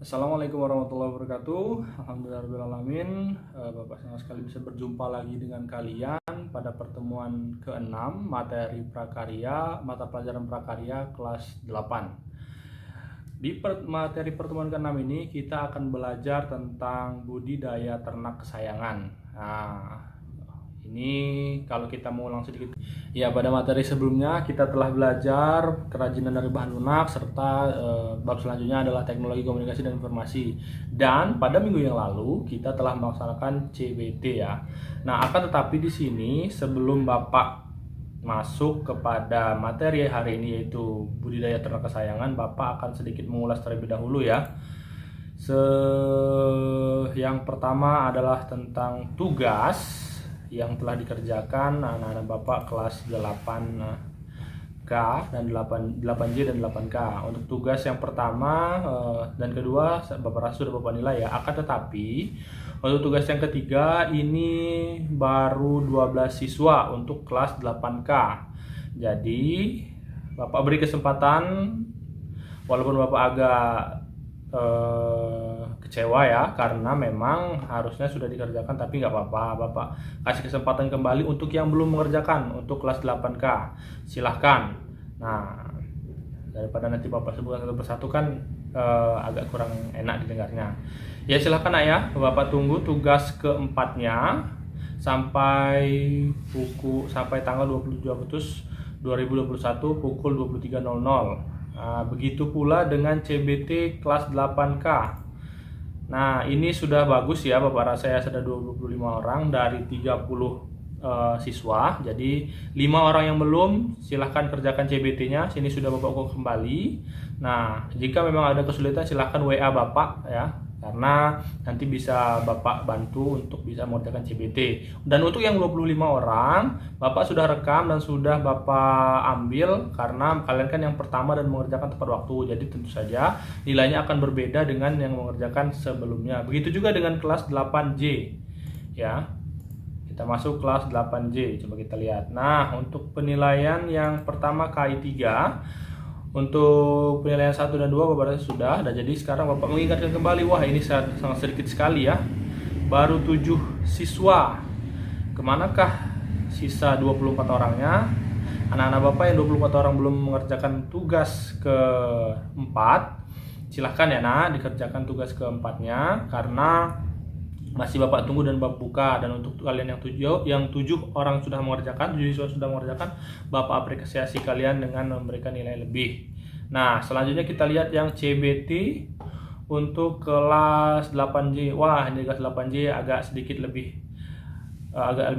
Assalamualaikum warahmatullahi wabarakatuh. Alhamdulillahirrahmanirrahim. Bapak senang sekali bisa berjumpa lagi dengan kalian pada pertemuan ke-6 materi prakarya, mata pelajaran prakarya kelas 8. Di materi pertemuan ke-6 ini kita akan belajar tentang budidaya ternak kesayangan. Nah, ini kalau kita mau ulang sedikit. Ya, pada materi sebelumnya kita telah belajar kerajinan dari bahan lunak serta bab selanjutnya adalah teknologi komunikasi dan informasi. Dan pada minggu yang lalu kita telah melaksanakan CBT ya. Nah, akan tetapi di sini sebelum Bapak masuk kepada materi hari ini yaitu budidaya ternak kesayangan, Bapak akan sedikit mengulas terlebih dahulu ya. Yang pertama adalah tentang tugas yang telah dikerjakan anak-anak Bapak kelas 8K dan 8J dan 8K. Untuk tugas yang pertama dan kedua Bapak rasa sudah Bapak nilai ya. Akan tetapi untuk tugas yang ketiga ini baru 12 siswa untuk kelas 8K. Jadi Bapak beri kesempatan, walaupun Bapak agak kecewa ya, karena memang harusnya sudah dikerjakan, tapi nggak apa-apa, Bapak kasih kesempatan kembali untuk yang belum mengerjakan untuk kelas 8K. Silahkan. Nah, daripada nanti Bapak sebutkan satu persatu kan agak kurang enak didengarnya. Ya silahkan ya, Bapak tunggu tugas keempatnya sampai tanggal 27 Agustus 2021 pukul 23.00. Nah, begitu pula dengan CBT kelas 8K. Nah, ini sudah bagus ya, Bapak rasa ya, sudah 25 orang dari 30 siswa. Jadi 5 orang yang belum, silahkan kerjakan CBT-nya. Sini sudah Bapak ukur kembali. Nah, jika memang ada kesulitan silahkan WA Bapak ya, karena nanti bisa Bapak bantu untuk bisa mengerjakan CBT. Dan untuk yang 25 orang, Bapak sudah rekam dan sudah Bapak ambil karena kalian kan yang pertama dan mengerjakan tepat waktu. Jadi tentu saja nilainya akan berbeda dengan yang mengerjakan sebelumnya. Begitu juga dengan kelas 8J. Ya. Kita masuk kelas 8J. Coba kita lihat. Nah, untuk penilaian yang pertama KI 3. Untuk penilaian 1 dan 2 Bapak rasa sudah. Dan jadi sekarang Bapak mengingatkan kembali, wah ini sangat sedikit sekali ya. Baru 7 siswa. Kemanakah sisa 24 orangnya? Anak-anak Bapak yang 24 orang belum mengerjakan tugas keempat, silahkan ya nak dikerjakan tugas keempatnya karena masih Bapak tunggu dan Bapak buka. Dan untuk kalian yang 7 orang sudah mengerjakan, 7 siswa sudah mengerjakan, Bapak apresiasi kalian dengan memberikan nilai lebih. Nah, selanjutnya kita lihat yang CBT untuk kelas 8J. Wah, ini kelas 8J agak lebih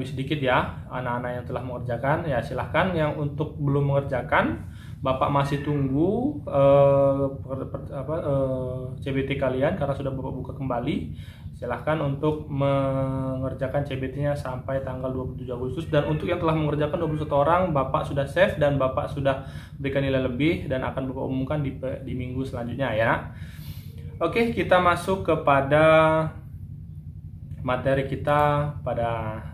sedikit ya anak-anak yang telah mengerjakan. Ya, silahkan yang untuk belum mengerjakan, Bapak masih tunggu CBT kalian karena sudah Bapak buka kembali. Silahkan untuk mengerjakan CBT-nya sampai tanggal 27 Agustus. Dan untuk yang telah mengerjakan 21 orang, Bapak sudah save dan Bapak sudah berikan nilai lebih dan akan Bapak umumkan di minggu selanjutnya ya. Oke, kita masuk kepada materi kita pada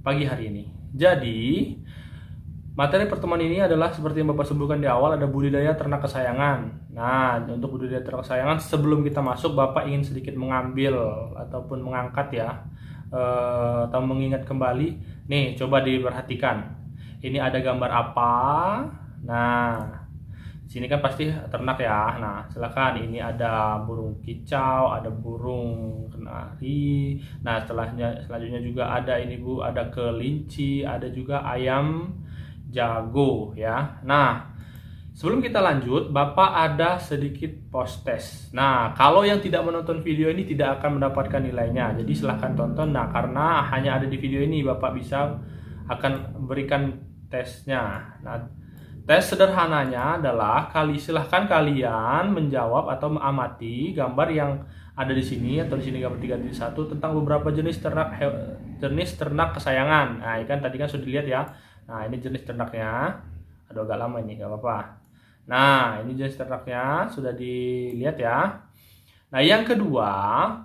pagi hari ini. Jadi materi pertemuan ini adalah seperti yang Bapak sebutkan di awal, ada budidaya ternak kesayangan. Nah, untuk budidaya ternak kesayangan, sebelum kita masuk, Bapak ingin sedikit mengambil ataupun mengangkat ya, atau mengingat kembali. Nih, coba diperhatikan. Ini ada gambar apa? Nah, sini kan pasti ternak ya. Nah, silakan. Ini ada burung kicau, ada burung kenari. Nah, selanjutnya juga ada ini Bu, ada kelinci, ada juga ayam jago ya. Nah, sebelum kita lanjut, Bapak ada sedikit post test. Nah, kalau yang tidak menonton video ini tidak akan mendapatkan nilainya. Jadi silahkan tonton. Nah, karena hanya ada di video ini, Bapak akan berikan tesnya. Nah, tes sederhananya adalah silahkan kalian menjawab atau mengamati gambar yang ada di sini atau di sini gambar 3.1 tentang beberapa jenis ternak kesayangan. Nah, ikan tadi kan sudah dilihat ya. Nah, ini jenis ternaknya. Aduh, agak lama ini, nggak apa-apa. Nah, ini jenis ternaknya sudah dilihat ya. Nah, yang kedua,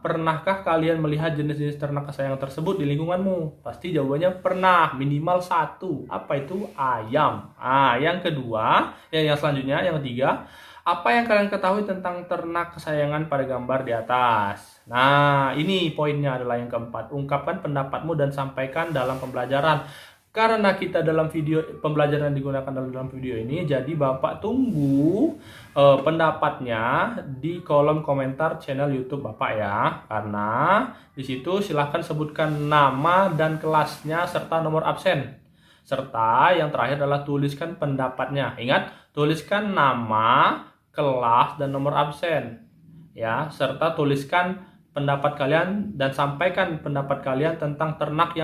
pernahkah kalian melihat jenis-jenis ternak kesayangan tersebut di lingkunganmu? Pasti jawabannya pernah, minimal 1. Apa itu? Ayam. Nah, yang kedua, yang selanjutnya, yang ketiga, Apa yang kalian ketahui tentang ternak kesayangan pada gambar di atas? Nah, ini poinnya adalah yang keempat. Ungkapkan pendapatmu dan sampaikan dalam pembelajaran. Karena kita dalam video pembelajaran digunakan dalam video ini, jadi Bapak tunggu pendapatnya di kolom komentar channel YouTube Bapak ya. Karena di situ silahkan sebutkan nama dan kelasnya serta nomor absen. Serta yang terakhir adalah tuliskan pendapatnya. Ingat, tuliskan nama, kelas, dan nomor absen. Ya, serta tuliskan pendapat kalian dan sampaikan pendapat kalian tentang ternak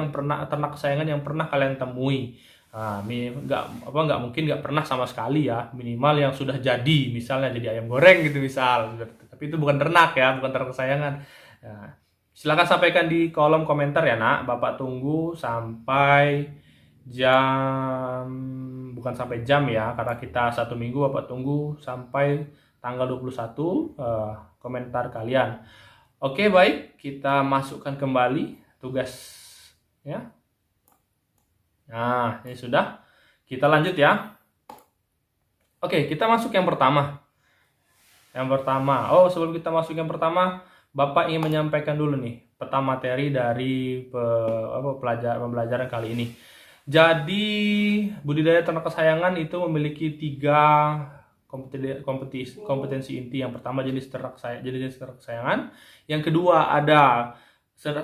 kesayangan yang pernah kalian temui. Nah, nggak mungkin nggak pernah sama sekali ya, minimal yang sudah jadi, misalnya jadi ayam goreng gitu misal. Tapi itu bukan ternak ya, bukan ternak kesayangan. Nah, silakan sampaikan di kolom komentar ya nak. Bapak tunggu sampai bukan sampai jam ya, karena kita 1 minggu. Bapak tunggu sampai tanggal 21 komentar kalian. Oke, baik, kita masukkan kembali tugas ya. Nah, ini sudah. Kita lanjut ya. Oke, kita masuk yang pertama. Sebelum kita masuk yang pertama, Bapak ingin menyampaikan dulu nih peta materi dari pembelajaran kali ini. Jadi, budidaya ternak kesayangan itu memiliki 3 kompetensi inti. Yang pertama jenis ternak kesayangan. Yang kedua ada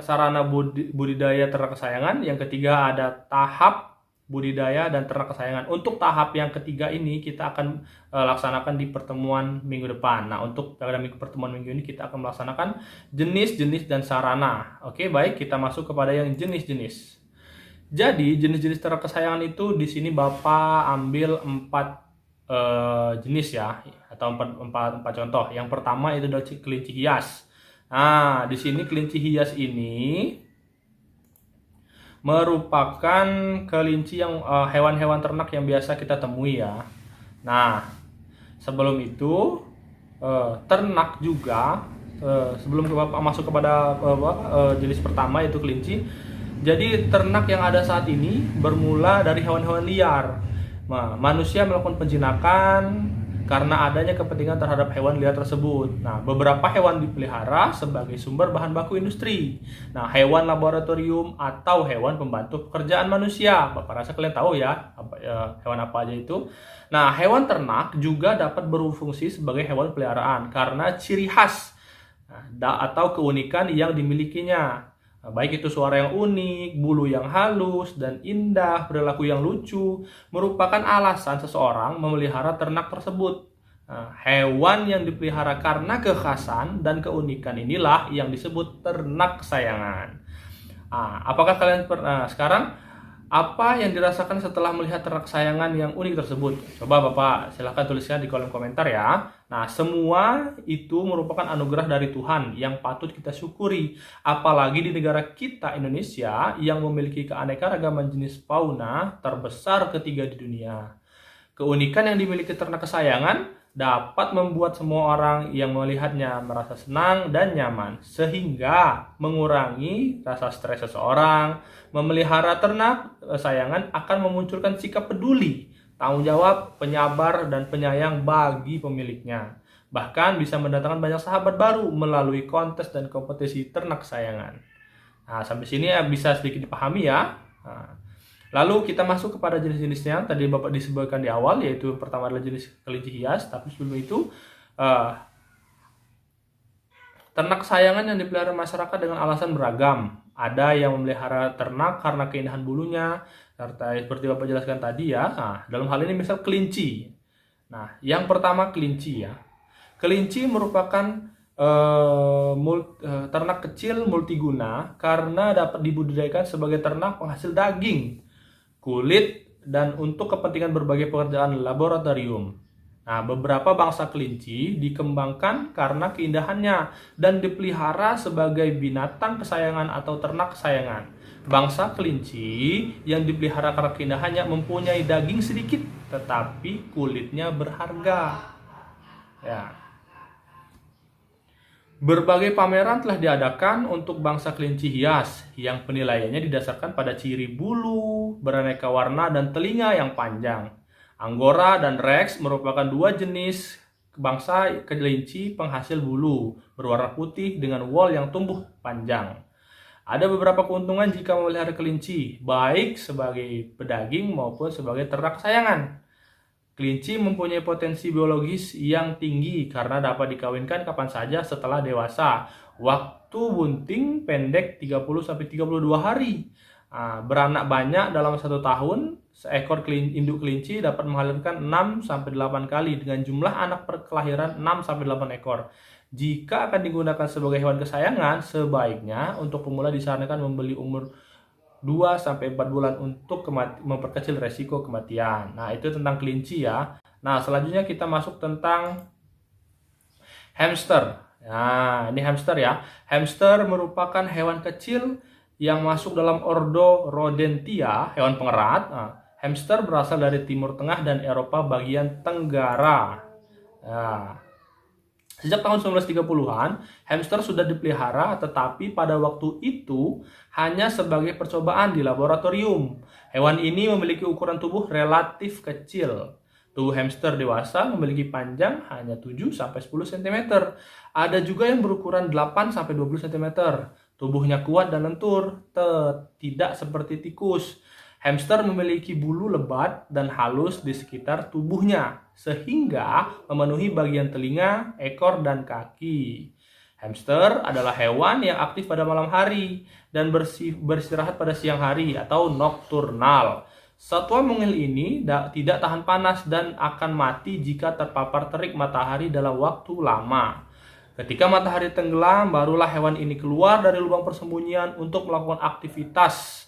sarana budidaya ternak kesayangan. Yang ketiga ada tahap budidaya dan ternak kesayangan. Untuk tahap yang ketiga ini kita akan laksanakan di pertemuan minggu depan. Nah, untuk pada pertemuan minggu ini kita akan melaksanakan jenis-jenis dan sarana. Oke, baik, kita masuk kepada yang jenis-jenis. Jadi jenis-jenis ternak kesayangan itu di sini Bapak ambil 4 jenis ya, atau 4 contoh. Yang pertama itu adalah kelinci hias. Nah, di sini kelinci hias ini merupakan kelinci yang hewan-hewan ternak yang biasa kita temui ya. Nah, sebelum itu ternak juga sebelum Bapak masuk kepada jenis pertama yaitu kelinci. Jadi ternak yang ada saat ini bermula dari hewan-hewan liar. Nah, manusia melakukan penjinakan karena adanya kepentingan terhadap hewan liar tersebut. Nah, beberapa hewan dipelihara sebagai sumber bahan baku industri. Nah, hewan laboratorium atau hewan pembantu pekerjaan manusia. Bapak rasa kalian tahu ya, hewan apa aja itu. Nah, hewan ternak juga dapat berfungsi sebagai hewan peliharaan karena ciri khas atau keunikan yang dimilikinya. Baik itu suara yang unik, bulu yang halus dan indah, perilaku yang lucu, merupakan alasan seseorang memelihara ternak tersebut. Hewan yang dipelihara karena kekhasan dan keunikan inilah yang disebut ternak kesayangan. Apakah kalian sekarang apa yang dirasakan setelah melihat ternak kesayangan yang unik tersebut? Coba Bapak silahkan tuliskan di kolom komentar ya. Nah, semua itu merupakan anugerah dari Tuhan yang patut kita syukuri. Apalagi di negara kita Indonesia yang memiliki keanekaragaman jenis fauna terbesar ketiga di dunia. Keunikan yang dimiliki ternak kesayangan dapat membuat semua orang yang melihatnya merasa senang dan nyaman, sehingga mengurangi rasa stres seseorang. Memelihara ternak kesayangan akan memunculkan sikap peduli, tanggung jawab, penyabar, dan penyayang bagi pemiliknya. Bahkan bisa mendatangkan banyak sahabat baru melalui kontes dan kompetisi ternak kesayangan. Nah, sampai sini ya bisa sedikit dipahami ya. Lalu kita masuk kepada jenis-jenisnya. Tadi Bapak disebutkan di awal, yaitu pertama adalah jenis kelinci hias. Tapi sebelum itu, ternak kesayangan yang dipelihara masyarakat dengan alasan beragam. Ada yang memelihara ternak karena keindahan bulunya, serta seperti Bapak jelaskan tadi ya. Nah, dalam hal ini misal kelinci. Nah, yang pertama kelinci ya. Kelinci merupakan ternak kecil multiguna karena dapat dibudidayakan sebagai ternak penghasil daging, kulit, dan untuk kepentingan berbagai pekerjaan laboratorium. Nah, beberapa bangsa kelinci dikembangkan karena keindahannya dan dipelihara sebagai binatang kesayangan atau ternak kesayangan. Bangsa kelinci yang dipelihara karena keindahannya mempunyai daging sedikit tetapi kulitnya berharga. Ya. Berbagai pameran telah diadakan untuk bangsa kelinci hias yang penilaiannya didasarkan pada ciri bulu, beraneka warna, dan telinga yang panjang. Angora dan Rex merupakan 2 jenis bangsa kelinci penghasil bulu, berwarna putih dengan wool yang tumbuh panjang. Ada beberapa keuntungan jika memelihara kelinci, baik sebagai pedaging maupun sebagai ternak kesayangan. Kelinci mempunyai potensi biologis yang tinggi karena dapat dikawinkan kapan saja setelah dewasa. Waktu bunting pendek 30-32 hari. Beranak banyak dalam 1 tahun. Seekor induk kelinci dapat menghasilkan 6-8 kali dengan jumlah anak per kelahiran 6-8 ekor. Jika akan digunakan sebagai hewan kesayangan, sebaiknya untuk pemula disarankan membeli umur 2-4 bulan untuk memperkecil resiko kematian. Nah, itu tentang kelinci ya. Nah, selanjutnya kita masuk tentang hamster. Nah, ini hamster ya. Hamster merupakan hewan kecil yang masuk dalam ordo Rodentia, hewan pengerat. Nah, hamster berasal dari Timur Tengah dan Eropa bagian Tenggara. Nah, sejak tahun 1930-an, hamster sudah dipelihara, tetapi pada waktu itu hanya sebagai percobaan di laboratorium. Hewan ini memiliki ukuran tubuh relatif kecil. Tubuh hamster dewasa memiliki panjang hanya 7-10 cm. Ada juga yang berukuran 8-20 cm. Tubuhnya kuat dan lentur, tidak seperti tikus. Hamster memiliki bulu lebat dan halus di sekitar tubuhnya, sehingga memenuhi bagian telinga, ekor, dan kaki. Hamster adalah hewan yang aktif pada malam hari dan beristirahat pada siang hari atau nokturnal. Satwa mungil ini tidak tahan panas dan akan mati jika terpapar terik matahari dalam waktu lama. Ketika matahari tenggelam, barulah hewan ini keluar dari lubang persembunyian untuk melakukan aktivitas.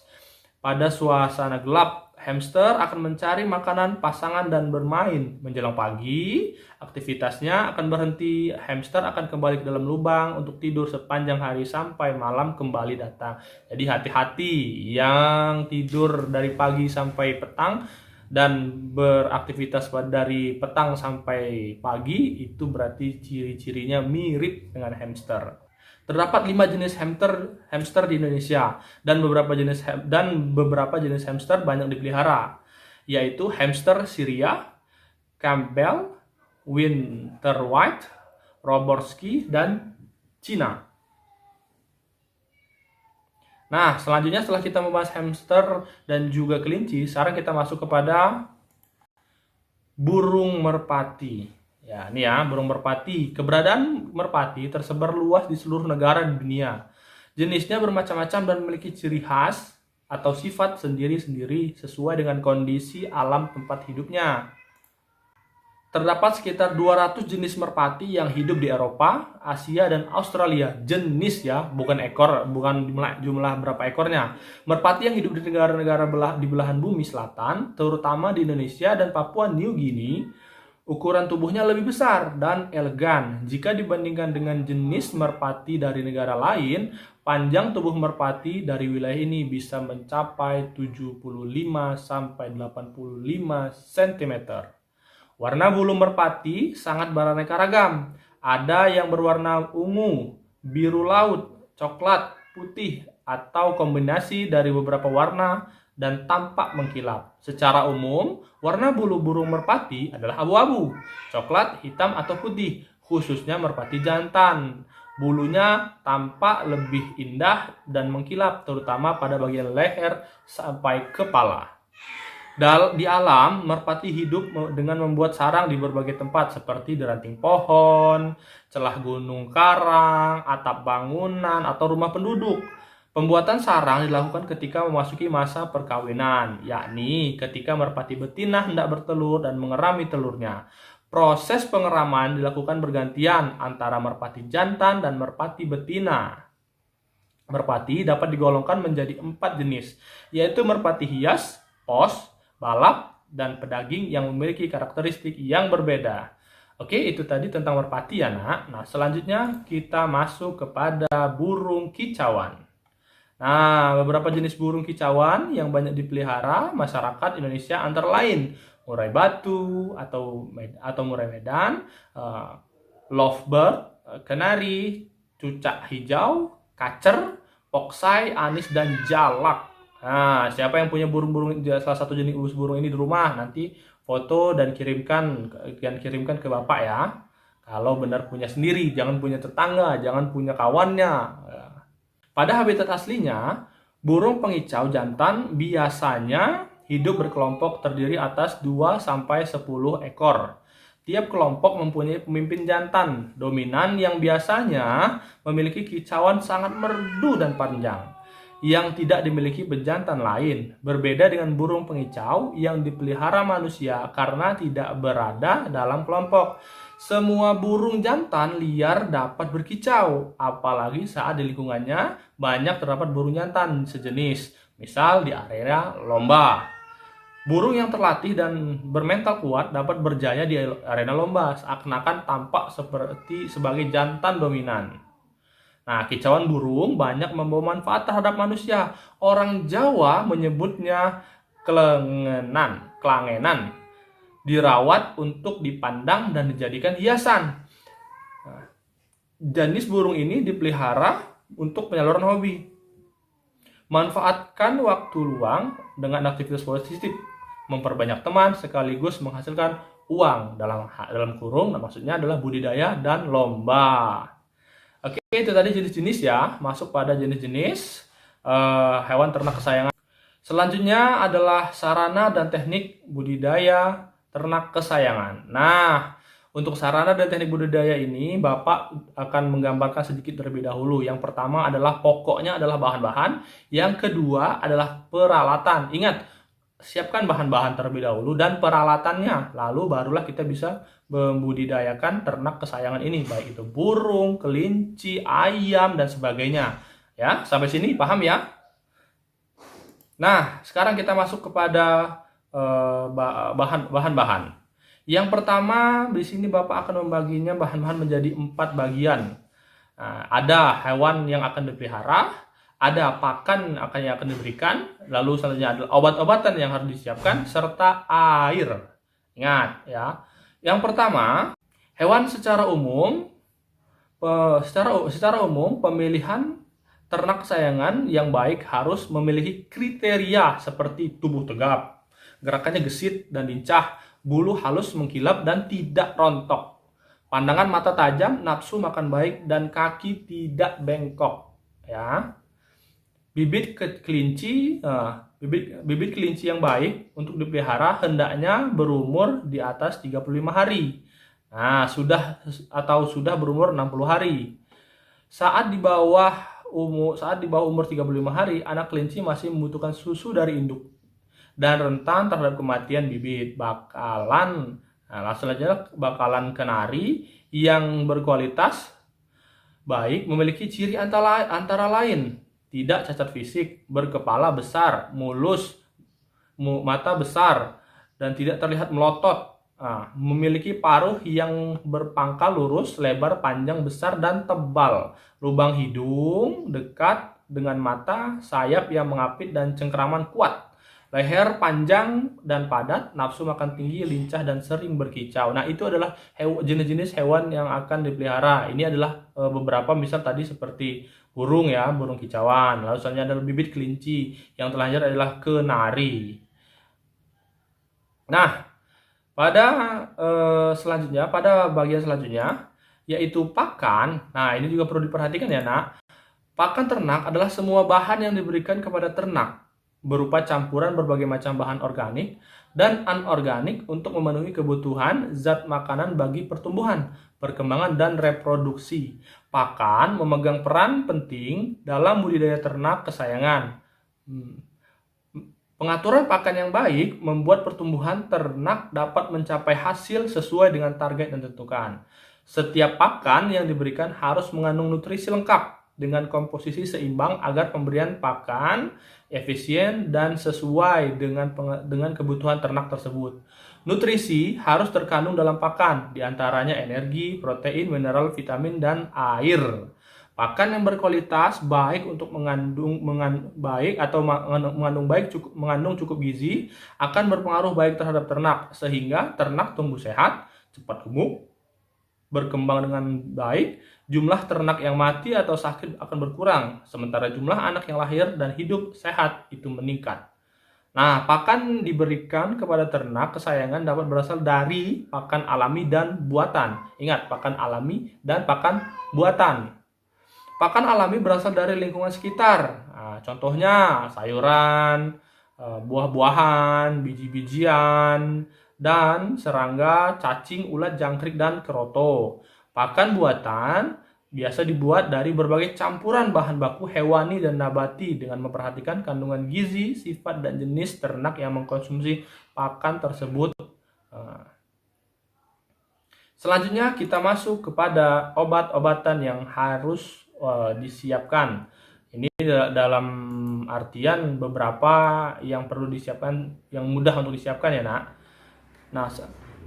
Pada suasana gelap, hamster akan mencari makanan, pasangan, dan bermain. Menjelang pagi, aktivitasnya akan berhenti. Hamster akan kembali ke dalam lubang untuk tidur sepanjang hari sampai malam kembali datang. Jadi hati-hati yang tidur dari pagi sampai petang dan beraktivitas dari petang sampai pagi, itu berarti ciri-cirinya mirip dengan hamster. Terdapat 5 jenis hamster di Indonesia dan beberapa jenis hamster banyak dipelihara, yaitu hamster Syria, Campbell, Winter White, Roborski, dan Cina. Nah, selanjutnya setelah kita membahas hamster dan juga kelinci, sekarang kita masuk kepada burung merpati. Ya, ini ya, burung merpati. Keberadaan merpati tersebar luas di seluruh negara di dunia. Jenisnya bermacam-macam dan memiliki ciri khas atau sifat sendiri-sendiri sesuai dengan kondisi alam tempat hidupnya. Terdapat sekitar 200 jenis merpati yang hidup di Eropa, Asia, dan Australia. Jenis ya, bukan ekor, bukan jumlah berapa ekornya. Merpati yang hidup di negara-negara di belahan bumi selatan, terutama di Indonesia dan Papua New Guinea, ukuran tubuhnya lebih besar dan elegan. Jika dibandingkan dengan jenis merpati dari negara lain, panjang tubuh merpati dari wilayah ini bisa mencapai 75-85 cm. Warna bulu merpati sangat beraneka ragam. Ada yang berwarna ungu, biru laut, coklat, putih, atau kombinasi dari beberapa warna dan tampak mengkilap. Secara umum, warna bulu burung merpati adalah abu-abu, coklat, hitam, atau putih, khususnya merpati jantan. Bulunya tampak lebih indah dan mengkilap, terutama pada bagian leher sampai kepala. Di alam, merpati hidup dengan membuat sarang di berbagai tempat seperti di ranting pohon, celah gunung karang, atap bangunan, atau rumah penduduk. Pembuatan sarang dilakukan ketika memasuki masa perkawinan, yakni ketika merpati betina hendak bertelur dan mengerami telurnya. Proses pengeraman dilakukan bergantian antara merpati jantan dan merpati betina. Merpati dapat digolongkan menjadi 4 jenis, yaitu merpati hias, pos, balap, dan pedaging yang memiliki karakteristik yang berbeda. Oke, itu tadi tentang merpati ya, nak. Nah, selanjutnya kita masuk kepada burung kicauan. Nah, beberapa jenis burung kicauan yang banyak dipelihara masyarakat Indonesia antara lain murai batu atau murai Medan, lovebird, kenari, cucak hijau, kacer, poksai, anis, dan jalak. Nah, siapa yang punya salah satu jenis burung ini di rumah, nanti foto dan kirimkan ke Bapak ya. Kalau benar punya sendiri, jangan punya tetangga, jangan punya kawannya. Pada habitat aslinya, burung pengicau jantan biasanya hidup berkelompok terdiri atas 2-10 ekor. Tiap kelompok mempunyai pemimpin jantan dominan yang biasanya memiliki kicauan sangat merdu dan panjang yang tidak dimiliki bejantan lain. Berbeda dengan burung pengicau yang dipelihara manusia karena tidak berada dalam kelompok. Semua burung jantan liar dapat berkicau, apalagi saat di lingkungannya banyak terdapat burung jantan sejenis, misal di area lomba. Burung yang terlatih dan bermental kuat dapat berjaya di arena lomba, seakan-akan tampak sebagai jantan dominan. Nah, kicauan burung banyak membawa manfaat terhadap manusia. Orang Jawa menyebutnya kelangenan, dirawat untuk dipandang dan dijadikan hiasan. Nah, jenis burung ini dipelihara untuk penyaluran hobi. Manfaatkan waktu luang dengan aktivitas positif, memperbanyak teman sekaligus menghasilkan uang. Dalam kurung, maksudnya adalah budidaya dan lomba. Oke, itu tadi jenis-jenis ya, masuk pada jenis-jenis hewan ternak kesayangan. Selanjutnya adalah sarana dan teknik budidaya ternak kesayangan. Nah, untuk sarana dan teknik budidaya ini, Bapak akan menggambarkan sedikit terlebih dahulu. Yang pertama adalah pokoknya adalah bahan-bahan. Yang kedua adalah peralatan. Ingat, siapkan bahan-bahan terlebih dahulu dan peralatannya, lalu barulah kita bisa membudidayakan ternak kesayangan ini, baik itu burung, kelinci, ayam dan sebagainya. Ya, sampai sini paham ya? Nah, sekarang kita masuk kepada bahan-bahan. Yang pertama, di sini Bapak akan membaginya bahan-bahan menjadi 4 bagian. Nah, ada hewan yang akan dipelihara, ada pakan yang akan diberikan, lalu selanjutnya adalah obat-obatan yang harus disiapkan, serta air. Ingat ya. Yang pertama, hewan secara umum pemilihan ternak kesayangan yang baik harus memiliki kriteria seperti tubuh tegap, gerakannya gesit dan lincah, bulu halus mengkilap dan tidak rontok, pandangan mata tajam, nafsu makan baik, dan kaki tidak bengkok. Ya. Bibit kelinci yang baik untuk dipelihara hendaknya berumur di atas 35 hari. Nah, sudah berumur 60 hari. Saat di bawah umur 35 hari, anak kelinci masih membutuhkan susu dari induk dan rentan terhadap kematian bibit. Bakalan kenari yang berkualitas baik memiliki ciri antara lain: tidak cacat fisik, berkepala besar, mulus, mata besar, dan tidak terlihat melotot. Memiliki paruh yang berpangkal lurus, lebar, panjang, besar, dan tebal. Lubang hidung dekat dengan mata, sayap yang mengapit, dan cengkraman kuat. Leher panjang dan padat, nafsu makan tinggi, lincah, dan sering berkicau. Nah, itu adalah jenis-jenis hewan yang akan dipelihara. Ini adalah beberapa, misal tadi seperti burung ya, burung kicauan. Lalu selanjutnya adalah bibit kelinci. Yang terlanjur adalah kenari. Nah, pada bagian selanjutnya yaitu pakan. Nah, ini juga perlu diperhatikan ya, Nak. Pakan ternak adalah semua bahan yang diberikan kepada ternak berupa campuran berbagai macam bahan organik dan anorganik untuk memenuhi kebutuhan zat makanan bagi pertumbuhan, perkembangan, dan reproduksi. Pakan memegang peran penting dalam budidaya ternak kesayangan. Pengaturan pakan yang baik membuat pertumbuhan ternak dapat mencapai hasil sesuai dengan target yang ditentukan. Setiap pakan yang diberikan harus mengandung nutrisi lengkap dengan komposisi seimbang agar pemberian pakan efisien dan sesuai dengan kebutuhan ternak tersebut. Nutrisi harus terkandung dalam pakan, diantaranya energi, protein, mineral, vitamin, dan air. Pakan yang berkualitas baik untuk mengandung cukup gizi akan berpengaruh baik terhadap ternak, sehingga ternak tumbuh sehat, cepat gemuk, berkembang dengan baik. Jumlah ternak yang mati atau sakit akan berkurang, sementara jumlah anak yang lahir dan hidup sehat itu meningkat. Nah, pakan diberikan kepada ternak kesayangan dapat berasal dari pakan alami dan buatan. Ingat, pakan alami dan pakan buatan. Pakan alami berasal dari lingkungan sekitar. Nah, contohnya sayuran, buah-buahan, biji-bijian, dan serangga, cacing, ulat, jangkrik, dan keroto. Pakan buatan biasa dibuat dari berbagai campuran bahan baku hewani dan nabati dengan memperhatikan kandungan gizi, sifat, dan jenis ternak yang mengkonsumsi pakan tersebut. Selanjutnya kita masuk kepada obat-obatan yang harus disiapkan. Ini dalam artian beberapa yang perlu disiapkan, yang mudah untuk disiapkan ya nak. Nah,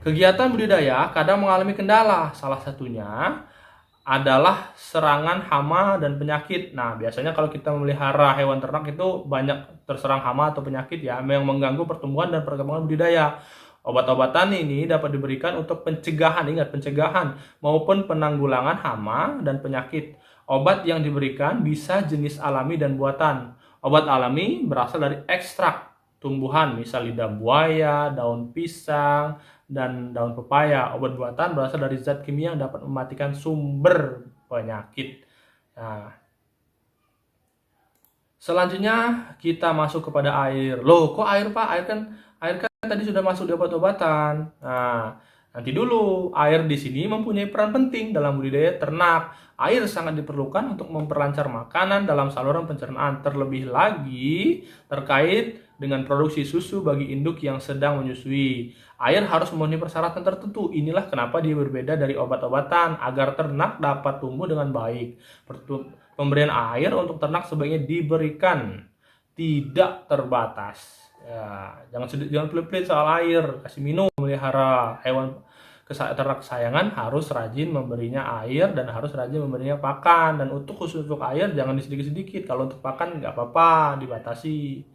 kegiatan budidaya kadang mengalami kendala. Salah satunya adalah serangan hama dan penyakit. Nah, biasanya kalau kita memelihara hewan ternak itu banyak terserang hama atau penyakit ya, yang mengganggu pertumbuhan dan perkembangan budidaya. Obat-obatan ini dapat diberikan untuk pencegahan, ingat pencegahan, maupun penanggulangan hama dan penyakit. Obat yang diberikan bisa jenis alami dan buatan. Obat alami berasal dari ekstrak tumbuhan, misal lidah buaya, daun pisang, dan daun pepaya. Obat buatan berasal dari zat kimia yang dapat mematikan sumber penyakit. Nah, selanjutnya kita masuk kepada air. Loh, kok air Pak? Air kan tadi sudah masuk di obat-obatan. Nah, nanti dulu, air di sini mempunyai peran penting dalam budidaya ternak. Air sangat diperlukan untuk memperlancar makanan dalam saluran pencernaan, terlebih lagi terkait dengan produksi susu bagi induk yang sedang menyusui. Air harus memenuhi persyaratan tertentu. Inilah kenapa dia berbeda dari obat-obatan, agar ternak dapat tumbuh dengan baik. Pemberian air untuk ternak sebaiknya diberikan tidak terbatas. Ya, jangan pelit-pelit soal air, kasih minum. Melihara hewan ternak kesayangan harus rajin memberinya air dan harus rajin memberinya pakan. Dan khusus untuk air jangan sedikit-sedikit. Kalau untuk pakan nggak apa-apa, dibatasi.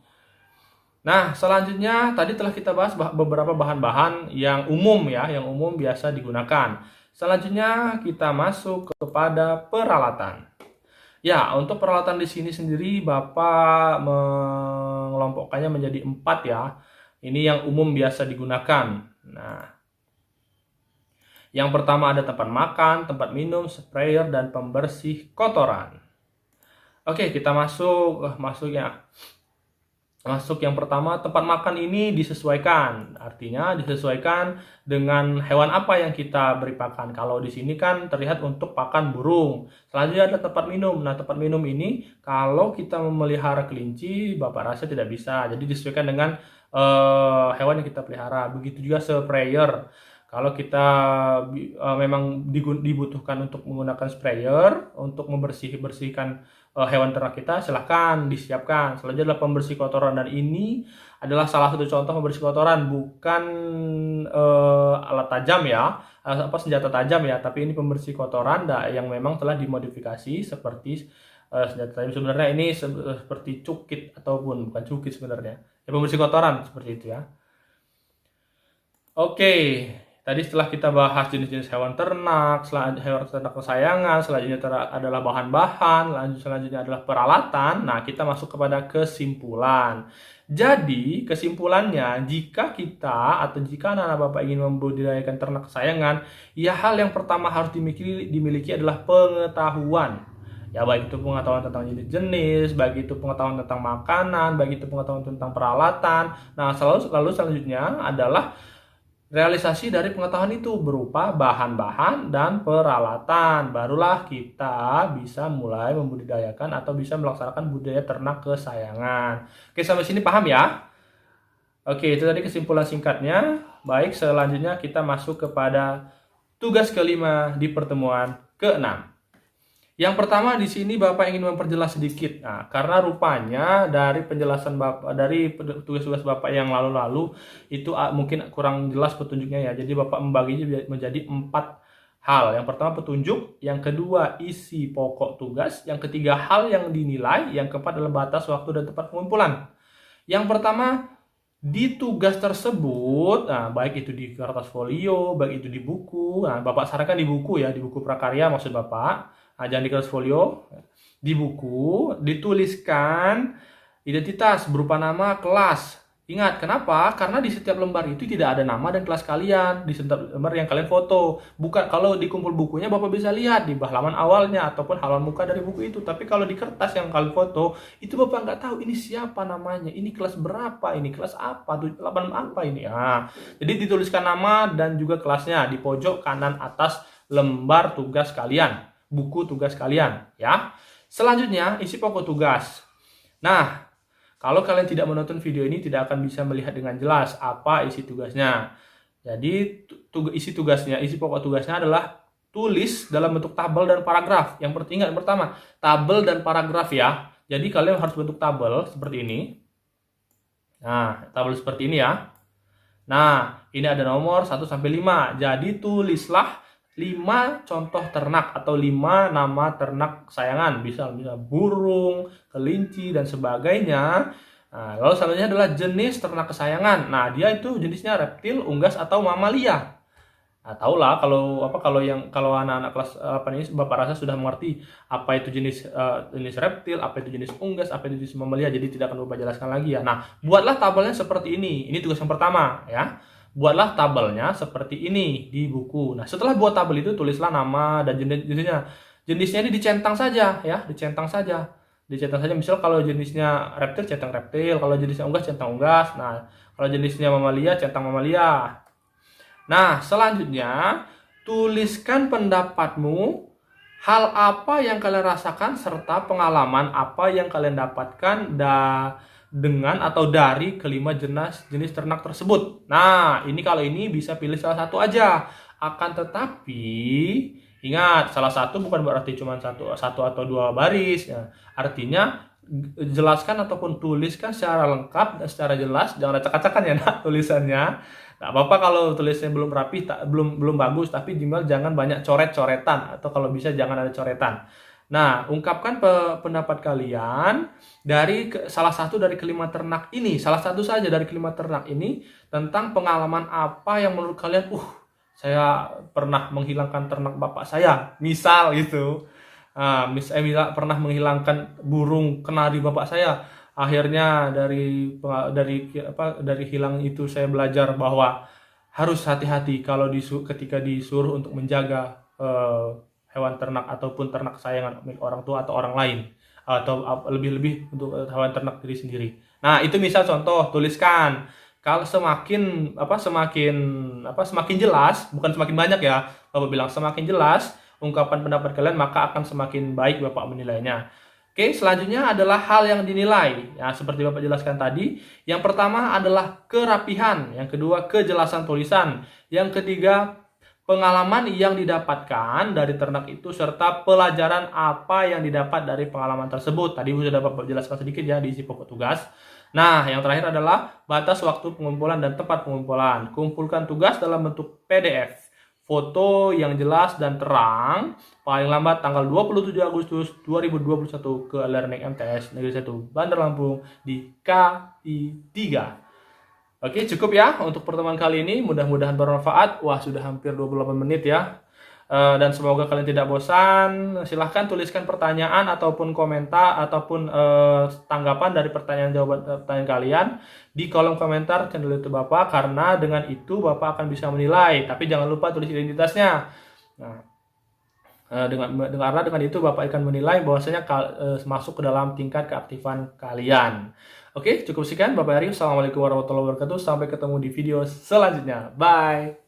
Nah, selanjutnya tadi telah kita bahas beberapa bahan-bahan yang umum ya, yang umum biasa digunakan. Selanjutnya kita masuk kepada peralatan. Ya, untuk peralatan di sini sendiri Bapak mengelompokkannya menjadi 4 ya. Ini yang umum biasa digunakan. Nah, yang pertama ada tempat makan, tempat minum, sprayer, dan pembersih kotoran. Oke, kita masuk yang pertama, tempat makan ini disesuaikan. Artinya disesuaikan dengan hewan apa yang kita beri pakan. Kalau di sini kan terlihat untuk pakan burung. Selanjutnya ada tempat minum. Nah, tempat minum ini kalau kita memelihara kelinci, Bapak rasa tidak bisa. Jadi disesuaikan dengan hewan yang kita pelihara. Begitu juga sprayer. Kalau kita memang dibutuhkan untuk menggunakan sprayer untuk membersihkan hewan ternak kita, silahkan disiapkan. Selanjutnya adalah pembersih kotoran, dan ini adalah salah satu contoh pembersih kotoran, bukan alat tajam ya, senjata tajam ya, tapi ini pembersih kotoran yang memang telah dimodifikasi seperti senjata tajam. Sebenarnya ini seperti cukit ataupun bukan cukit sebenarnya. Ya, pembersih kotoran seperti itu ya. Oke. Tadi setelah kita bahas jenis-jenis hewan ternak kesayangan, selanjutnya adalah bahan-bahan, selanjutnya adalah peralatan. Nah, kita masuk kepada kesimpulan. Jadi, kesimpulannya, jika anak-anak Bapak ingin membudidayakan ternak kesayangan, ya hal yang pertama harus dimiliki adalah pengetahuan. Ya, baik itu pengetahuan tentang jenis-jenis, baik itu pengetahuan tentang makanan, baik itu pengetahuan tentang peralatan. Nah, lalu selanjutnya adalah realisasi dari pengetahuan itu berupa bahan-bahan dan peralatan. Barulah kita bisa mulai membudidayakan atau bisa melaksanakan budidaya ternak kesayangan. Oke, sampai sini paham ya? Oke, itu tadi kesimpulan singkatnya. Baik, selanjutnya kita masuk kepada tugas kelima di pertemuan ke-6. Yang pertama di sini Bapak ingin memperjelas sedikit. Nah, karena rupanya dari penjelasan Bapak, dari tugas-tugas Bapak yang lalu-lalu itu mungkin kurang jelas petunjuknya ya. Jadi Bapak membaginya menjadi 4 hal. Yang pertama petunjuk, yang kedua isi pokok tugas, yang ketiga hal yang dinilai, yang keempat adalah batas waktu dan tempat pengumpulan. Yang pertama, di tugas tersebut, nah baik itu di kertas folio, baik itu di buku. Nah, Bapak sarankan di buku ya, di buku prakarya maksud Bapak. Nah, jangan di kertas folio. Di buku dituliskan identitas berupa nama, kelas, Ingat, kenapa? Karena di setiap lembar itu tidak ada nama dan kelas kalian. Di setiap lembar yang kalian foto. Bukan, kalau di kumpul bukunya Bapak bisa lihat di halaman awalnya ataupun halaman muka dari buku itu. Tapi kalau di kertas yang kalian foto, itu Bapak nggak tahu ini siapa namanya, ini kelas berapa, ini kelas apa, 8 apa ini. Nah, jadi dituliskan nama dan juga kelasnya di pojok kanan atas lembar tugas kalian, buku tugas kalian, ya. Selanjutnya, isi pokok tugas. Nah, kalau kalian tidak menonton video ini, tidak akan bisa melihat dengan jelas apa isi tugasnya. Jadi, isi tugasnya, isi pokok tugasnya adalah tulis dalam bentuk tabel dan paragraf. Ingat pertama, tabel dan paragraf ya. Jadi, kalian harus bentuk tabel seperti ini. Nah, tabel seperti ini ya. Nah, ini ada nomor 1 sampai 5. Jadi, tulislah 5 contoh ternak atau 5 nama ternak kesayangan, bisa burung, kelinci dan sebagainya. Nah, lalu selanjutnya adalah jenis ternak kesayangan. Nah, dia itu jenisnya reptil, unggas atau mamalia. Nah, tahulah kalau anak-anak kelas 8 ini Bapak rasa sudah mengerti apa itu jenis reptil, apa itu jenis unggas, apa itu jenis mamalia. Jadi tidak akan Bapak jelaskan lagi ya. Nah, buatlah tabelnya seperti ini. Ini tugas yang pertama ya. Buatlah tabelnya seperti ini di buku. Nah, setelah buat tabel itu tulislah nama dan jenisnya. Jenisnya ini dicentang saja ya, dicentang saja. Dicentang saja. Misal kalau jenisnya reptil centang reptil, kalau jenisnya unggas centang unggas. Nah, kalau jenisnya mamalia centang mamalia. Nah, selanjutnya tuliskan pendapatmu, hal apa yang kalian rasakan serta pengalaman apa yang kalian dapatkan dengan atau dari kelima jenis ternak tersebut. Nah, kalau ini bisa pilih salah satu aja. Akan tetapi, ingat, salah satu bukan berarti cuma satu atau 2 baris. Ya. Artinya, jelaskan ataupun tuliskan secara lengkap dan secara jelas. Jangan acak-acakan ya nak tulisannya. Nggak apa-apa kalau tulisnya belum rapi, belum bagus. Tapi jangan banyak coret-coretan. Atau kalau bisa jangan ada coretan. Nah, ungkapkan pendapat kalian dari salah satu dari kelima ternak ini, salah satu saja dari kelima ternak ini tentang pengalaman apa yang menurut kalian, saya pernah menghilangkan ternak bapak saya, misal gitu. Misalnya pernah menghilangkan burung kenari bapak saya. Akhirnya dari hilang itu saya belajar bahwa harus hati-hati kalau ketika disuruh untuk menjaga hewan ternak ataupun ternak kesayangan milik orang tua atau orang lain, atau lebih-lebih untuk hewan ternak diri sendiri. Nah, itu misal contoh, tuliskan. Kalau semakin jelas, bukan semakin banyak ya, Bapak bilang semakin jelas ungkapan pendapat kalian, maka akan semakin baik Bapak menilainya. Oke, selanjutnya adalah hal yang dinilai. Ya, seperti Bapak jelaskan tadi, yang pertama adalah kerapihan, yang kedua kejelasan tulisan, yang ketiga pengalaman yang didapatkan dari ternak itu serta pelajaran apa yang didapat dari pengalaman tersebut. Tadi sudah Bapak jelaskan sedikit ya di isi pokok tugas. Nah, yang terakhir adalah batas waktu pengumpulan dan tempat pengumpulan. Kumpulkan tugas dalam bentuk PDF. Foto yang jelas dan terang, paling lambat tanggal 27 Agustus 2021 ke Learning MTS Negeri 1 Bandar Lampung di KI 3. Oke, cukup ya untuk pertemuan kali ini. Mudah-mudahan bermanfaat. Wah, sudah hampir 28 menit ya. Dan semoga kalian tidak bosan. Silahkan tuliskan pertanyaan ataupun komentar ataupun tanggapan dari pertanyaan kalian di kolom komentar channel YouTube Bapak. Karena dengan itu Bapak akan bisa menilai. Tapi jangan lupa tulis identitasnya. Nah, dengan itu Bapak akan menilai bahwasanya masuk ke dalam tingkat keaktifan kalian. Oke, cukup sekian Bapak Ari. Assalamualaikum warahmatullahi wabarakatuh. Sampai ketemu di video selanjutnya. Bye.